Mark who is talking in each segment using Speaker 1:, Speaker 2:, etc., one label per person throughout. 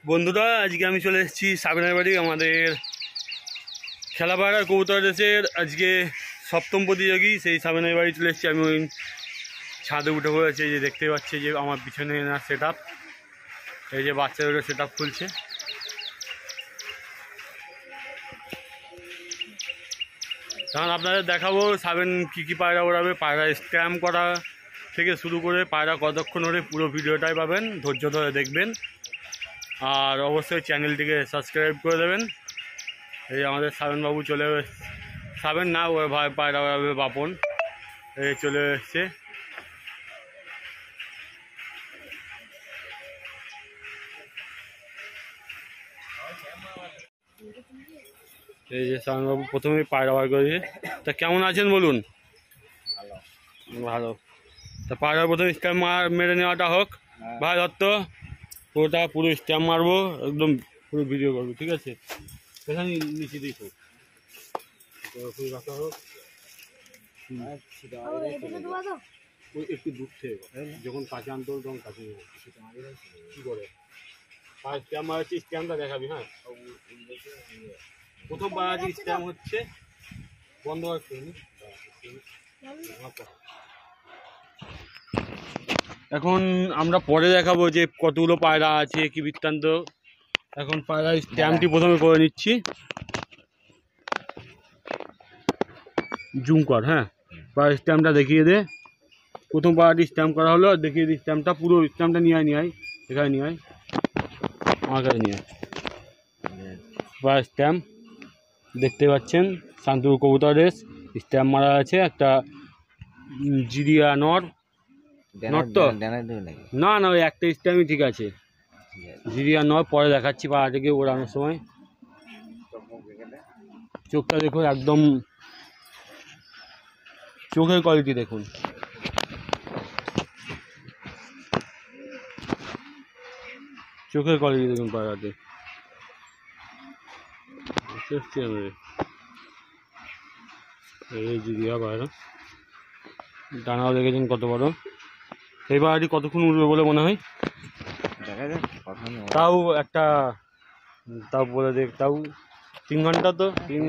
Speaker 1: বন্ধুরা আজকে আমি চলে এসেছি সাবিনার বাড়ি। আমাদের খেলা পাড়ার কবুতর রেসের আজকে সপ্তম প্রতিযোগী সেই সাবিনার বাড়ি চলে এসেছি। আমি ওই ছাদে উঠে পড়েছি, যে দেখতে পাচ্ছি যে আমার পিছনে না সেট আপ, এই যে বাচ্চাদের সেট আপ খুলছে। কারণ আপনাদের দেখাবো সাবেন কী পায়রা ওড়াবে, পায়রা স্ট্যাম্প করা থেকে শুরু করে পায়রা কতক্ষণ ওড়ে, পুরো ভিডিওটাই পাবেন, ধৈর্য ধরে দেখবেন। আর অবশ্যই চ্যানেলটিকে সাবস্ক্রাইব করে দেবেন। এই আমাদের সাবেনবাবু চলে সাবেন না, ওর ভাই পায়রা ওড়াবে বাপন, এই চলে এসছে। এই যে সাবেনবাবু প্রথমেই পায়রা বার করেছে। তা কেমন আছেন বলুন? ভালো। তা পায়রা প্রথমে স্ট্যাম্প মেরে নেওয়াটা হোক। ভাই দত্ত পুরো স্ট্যাম্প মারবো, একদম পুরো ভিডিও করবো, ঠিক আছে? এখানে নিচে দিই হোক, পুরো রাখা হোক। একটু দূর থেকে যখন কাছে আনতে হবে তখন কাছে কী করে পায়ের স্ট্যাম্প মারাচ্ছি, স্ট্যাম্পটা দেখাবি। হ্যাঁ, প্রথম মারাচ্ছি স্ট্যাম্প হচ্ছে বন্ধ রাখতে। এখন আমরা পরে দেখাবো যে কতগুলো পায়রা আছে, কি বৃত্তান্ত। এখন পায়রার স্ট্যাম্পটি প্রথমে করে নিচ্ছি। জুম কর, হ্যাঁ, পায়রার স্ট্যাম্পটা দেখিয়ে দে। প্রথম পায়রাটি স্ট্যাম্প করা হলো, দেখিয়ে দিই স্ট্যাম্পটা, পুরো স্ট্যাম্পটা নিয়ে আয়, এখানে নিয়ে আয়, আমার কাছে নিয়ে আয়। পায়রার স্ট্যাম্প দেখতে পাচ্ছেন, শান্তিপুর কবুতর রেস স্ট্যাম্প মারা আছে। একটা জিরিয়া নর তো না না, ওই একটা স্ট্যাম্পই ঠিক আছে, জিরিয়া নয়। পরে দেখাচ্ছি পাড়াটাকে ওড়ানোর সময়। চোখটা দেখুন, একদম চোখের কোয়ালিটি দেখুন। চোখের কোয়ালিটি দেখুন পাড়াতে। এই জিরিয়া পায়রা, ডানাও দেখেছেন কত বড়। এই পায়রাটি কতক্ষণ উঠবে বলে মনে হয়? তাও বলে দেখ, তাও 3 ঘন্টা, তো 3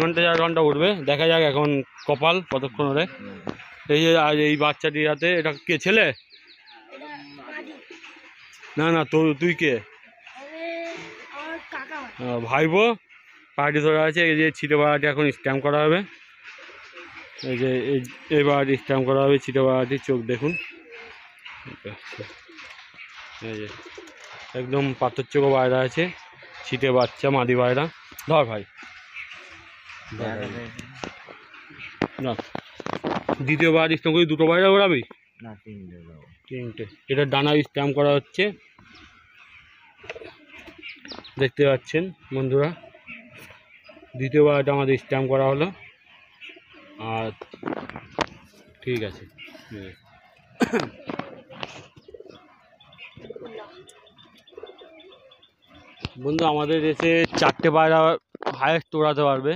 Speaker 1: ঘন্টা 4 ঘন্টা উঠবে। দেখা যাক এখন কপাল কতক্ষণ ওরে। এই যে আজ এই বাচ্চাটির হাতে, এটা কে ছেলে? না না, তুই কে? ভাইবো। পাহাড়ি ধরা আছে। এই যে ছিটে পাহাড়টি এখন স্ট্যাম্প করা হবে। এই যে এই পাহাড়টি স্ট্যাম্প করা হবে, ছিটে পাহাড়টির চোখ দেখুন। এই যে একদম পাথর চোখো পায়রা আছে, ছিটে বাচ্চা মাদি পায়রা। ধর ভাই, না দ্বিতীয়বার স্ট্যাম্প করে দুটো পায়রা ওড়াবি না? তিনটে। এটা ডানা স্ট্যাম্প করা হচ্ছে, দেখতে পাচ্ছেন বন্ধুরা। দ্বিতীয়বার এটা আমাদের স্ট্যাম্প করা হলো। আর ঠিক আছে, বন্ধু আমাদের দেশে 4টে পায়রা হায়েস্ট ওড়াতে পারবে।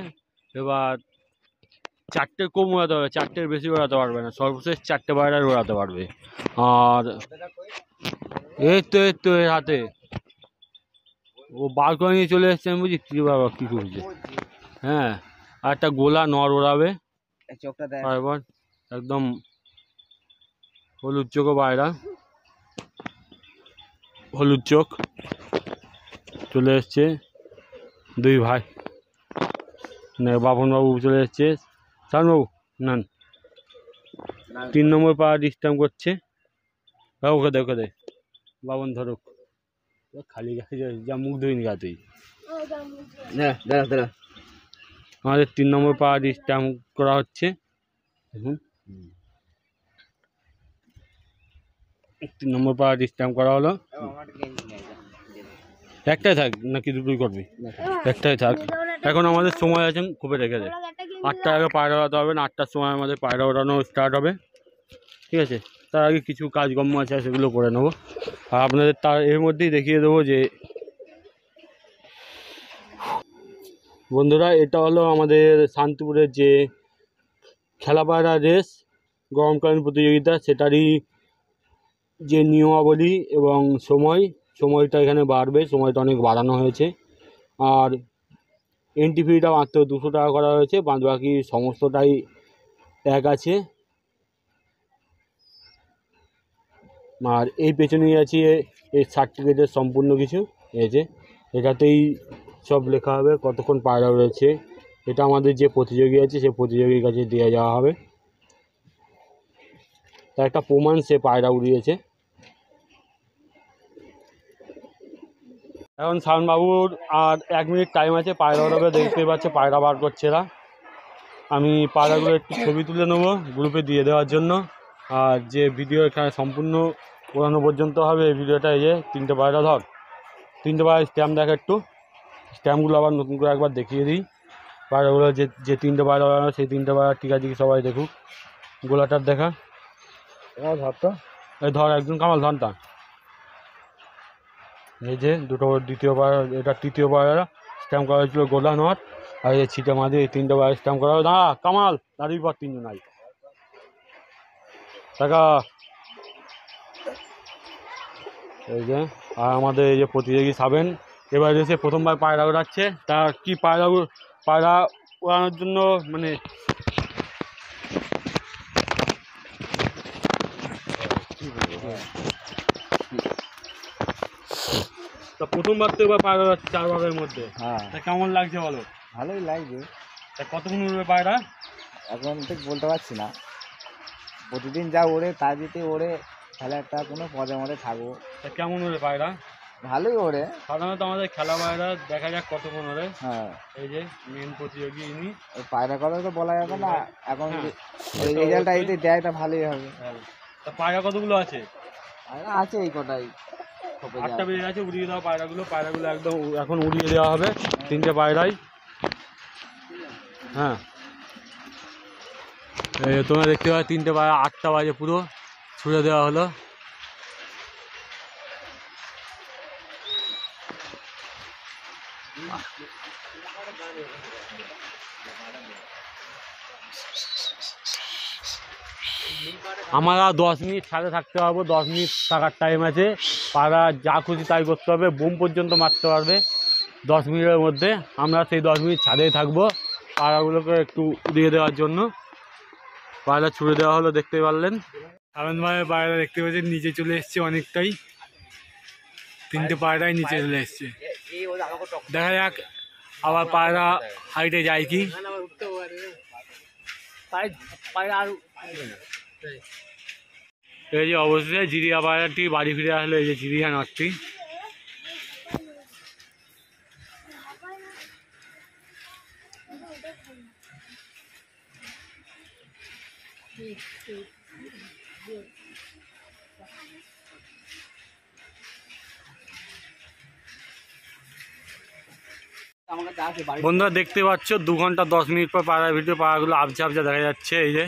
Speaker 1: এবার 4টে কম ওড়াতে পারবে, 4টের বেশি ওড়াতে পারবে না, সর্বশেষ 4টে পায়রা ওড়াতে পারবে। আর এই তো এর হাতে ও বার করে নিয়ে চলে এসছে। আমি বুঝি কী বাবা কী করছে। হ্যাঁ, আর একটা গোলা নর ওড়াবে। এবার একদম হলুদ চোখও পায়রা, হলুদ চোখ চলে এসছে। দুই ভাই, না বাবনবাবু চলে এসছে, শানবাবু নান 3 নম্বর পাওয়ার স্ট্যাম্প করছে। ওকে দে বাবন ধরুক, খালি গাছে যা মুখ ধুইনি গা তুই। আমাদের 3 নম্বর পাওয়ার স্ট্যাম্প করা হচ্ছে। দেখুন 3 নম্বর পাওয়ার স্ট্যাম্প করা হলো। একটাই থাক নাকি দুটোই করবি? একটাই থাক। এখন আমাদের সময় আছে, খুবই রেখে দে। 8টার আগে পায়রা ওড়াতে হবে না, 8টার সময় আমাদের পায়রা ওড়ানো স্টার্ট হবে, ঠিক আছে? তার আগে কিছু কাজকর্ম আছে, সেগুলো করে নেবো। আর আপনাদের তার এর মধ্যেই দেখিয়ে দেবো যে বন্ধুরা, এটা হলো আমাদের শান্তিপুরের যে খেলা পায়রা রেস গরমকালীন প্রতিযোগিতা, সেটারই যে নিয়মাবলী এবং সময় সময়টা এখানে বাড়বে, সময়টা অনেক বাড়ানো হয়েছে। আর এন্ট্রি ফিটা মাত্র 200 টাকা করা হয়েছে, বাদ বাকি সমস্তটাই এক আছে। আর এই পেছনেই আছে এই সার্টিফিকেটের সম্পূর্ণ কিছু, এই যে এটাতেই সব লেখা হবে কতক্ষণ পায়রা রয়েছে। এটা আমাদের যে প্রতিযোগী আছে সে প্রতিযোগীর কাছে দিয়ে যাওয়া হবে, তার একটা প্রমাণ সে পায়রা উড়িয়েছে। এখন শাওনবাবুর আর 1 মিনিট টাইম আছে, পায়রা উড়াবে। দেখতেই পাচ্ছে পায়রা বার করছে এরা। আমি পায়রাগুলো একটু ছবি তুলে নেবো গ্রুপে দিয়ে দেওয়ার জন্য। আর যে ভিডিও এখানে সম্পূর্ণ ওড়ানো পর্যন্ত হবে এই ভিডিওটা, এই যে 3টে পায়রা ধর, 3টে পায়রা স্ট্যাম্প দেখ, একটু স্ট্যাম্পগুলো আবার নতুন করে একবার দেখিয়ে দিই। পায়রাগুলো যে 3টে পায়রা ওড়ানো সেই 3টে পায়রা ঠিক আছে কি সবাই দেখুক। গোলাটার দেখা ধরতো, এই ধর একজন কামাল ধরটা। এই যে দুটো দ্বিতীয় পায়রা, এটা তৃতীয় পায়রা স্ট্যাম্প করা হয়েছিল গোলা নট। আর এই ছিটে মাঝে এই 3টে পায়রা স্ট্যাম্প করা হবে। দাঁড়া কামাল, দাঁড়িয়ে পর 3জন আই টাকা। এই যে আর আমাদের এই যে প্রতিযোগী সাবেন এবার এসে প্রথমবার পায়রা ওড়াচ্ছে। তা কি পায়রা ওড়ানোর জন্য মানে তা প্রথমবার তো এবার পায়রা ওড়াচ্ছে 4 ভাগের মধ্যে।
Speaker 2: হ্যাঁ,
Speaker 1: তা কেমন লাগছে বলো?
Speaker 2: ভালোই লাগবে।
Speaker 1: তা কতক্ষণ উড়বে পায়রা
Speaker 2: এখন ঠিক বলতে পারছি না, প্রতিদিন যা ওড়ে তা যদি ওড়ে তাহলে একটা কোনো পদে মধ্যে থাকবো।
Speaker 1: তা কেমন উড়বে পায়রা?
Speaker 2: ভালোই ওড়ে।
Speaker 1: সাধারণত আমাদের খেলা পায়রা দেখা যাক কতক্ষণ ওড়ে।
Speaker 2: হ্যাঁ,
Speaker 1: এই যে মেন প্রতিযোগী ইনি।
Speaker 2: ওই পায়রা কথা তো বলা যাবে না এখন,
Speaker 1: হ্যাঁ,
Speaker 2: ওই রেজাল্টটা যদি দেয় তা ভালোই হবে।
Speaker 1: তা পায়রা কতগুলো আছে?
Speaker 2: পায়রা আছে এই কটাই,
Speaker 1: 8টা বেজে গেছে, উড়িয়ে দেওয়া পায়রাগুলো একদম এখন উড়িয়ে দেওয়া হবে 3টে পায়রাই। হ্যাঁ, তোমরা দেখতে পাচ্ছ 3টে পায়রা 8টা বাজে পুরো ছুড়ে দেওয়া হলো। আমরা 10 মিনিট ছাদে থাকতে পারবো, 10 মিনিট থাকার টাইম আছে। পায়রা যা খুশি তাই করতে হবে, বুম পর্যন্ত মারতে পারবে 10 মিনিটের মধ্যে। আমরা সেই 10 মিনিট ছাদেই থাকবো পায়রাগুলোকে একটু উড়িয়ে দেওয়ার জন্য। পায়রা ছুড়ে দেওয়া হলো, দেখতে পারলেন। সাবেনভাবে পায়রা দেখতে পাচ্ছেন নিচে চলে এসছে অনেকটাই, 3টে পায়রাই নিচে চলে এসছে। দেখা যাক আবার পায়রা হাইটে যায় কি। এই যে অবশ্যই জিরিয়া পায়রাটি বাড়ি ফিরে আসলো, এই যে জিরিয়া নটটি। বন্ধুরা দেখতে পাচ্ছ 2 ঘন্টা 10 মিনিট পর পায়রা ভিডিও, পায়রাগুলো আবজা আবজা দেখা যাচ্ছে। এই যে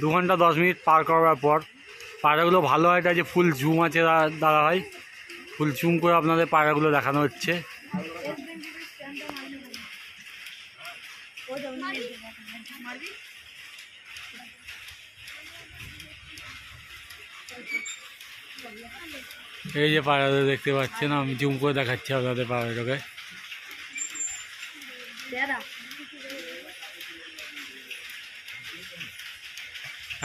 Speaker 1: দু ঘন্টা 10 মিনিট পার করার পর পায়রাগুলো ভালো হয়, এটা যে ফুল জুম আছে দ্বারা হয়, ফুল জুম করে আপনাদের পায়রাগুলো দেখানো হচ্ছে। এই যে পায়রাগুলো দেখতে পাচ্ছেন, আমি জুম করে দেখাচ্ছি আপনাদের পায়রাটাকে।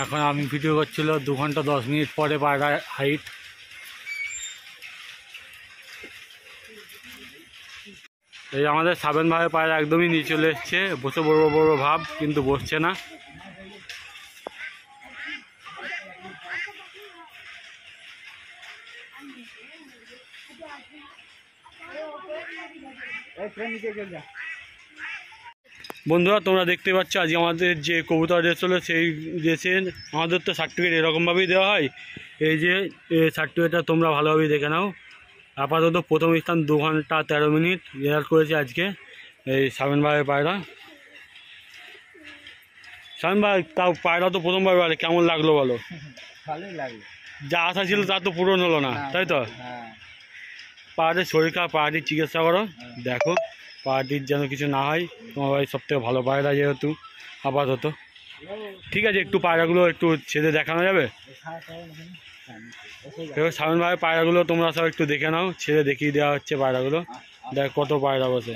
Speaker 1: এখন আমি ভিডিও করছিল 2 ঘন্টা 10 মিনিট পরে পায়রা হাইট। এই আমাদের সাবেন ভাইয়ের পায়রা একদমই নিচে চলে এসছে, বসে বড় বড় ভাব কিন্তু বসছে না। বন্ধুরা তোমরা দেখতে পাচ্ছ আজকে আমাদের যে কবুতর রেস হলো, সেই রেসে আমাদের তো সার্টিফিকেট এরকমভাবেই দেওয়া হয়। এই যে সার্টিফিকেটটা তোমরা ভালোভাবেই দেখে নাও। আপাতত প্রথম স্থান 2 ঘন্টা 13 মিনিট রেজাল্ট করেছে আজকে এই সাবেন ভাইয়ের পায়রা। শামিম ভাই, তাও পায়রা তো প্রথমবার বলে, কেমন লাগলো বলো?
Speaker 2: ভালোই লাগলো।
Speaker 1: যা আশা ছিল তা তো পূরণ হলো না, তাই তো?
Speaker 2: হ্যাঁ
Speaker 1: পাহাড়ের শরীর খারাপ, পাহাড়ির চিকিৎসা করো, দেখো পাহাড়ির যেন কিছু না হয়। তোমার ভাই সব থেকে ভালো পায়রা যেহেতু আপাতত। ঠিক আছে, একটু পায়রাগুলো একটু ছেড়ে দেখানো যাবে? এবার শামিম ভাই পায়রাগুলো তোমরা সব একটু দেখে নাও, ছেড়ে দেখিয়ে দেওয়া হচ্ছে পায়রাগুলো। দেখ কত পায়রা বসে।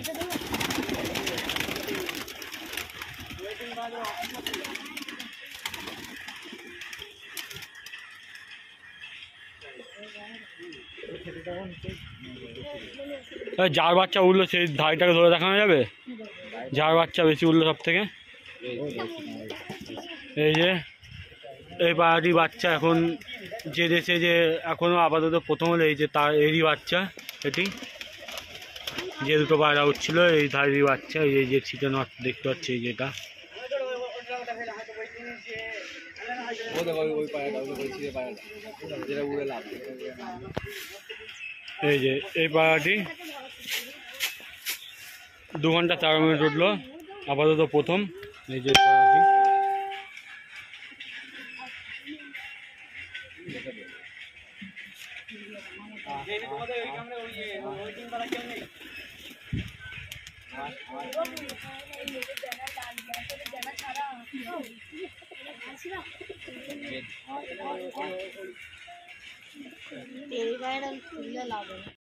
Speaker 1: যার বাচ্চা উঠলো সেই ধাড়িটাকে ধরে দেখানো যাবে? যার বাচ্চা বেশি উঠলো সব থেকে, এই যে এই পায়রাটি বাচ্চা এখন যে দেশে যে এখনও আপাতত প্রথম হলো, এই যে তার এরই বাচ্চা এটি, যে দুটো পায়রা উঠছিল এই ধারেরই বাচ্চা। এই যে ছিটানো দেখতে পাচ্ছি, এই যেটা এই যে এই পায়রাটি 2 ঘন্টা 4 মিনিট উঠলো আপাতত প্রথম। এই যে পায়রাটি
Speaker 3: এই বাইরে খুললে লাভ হবে।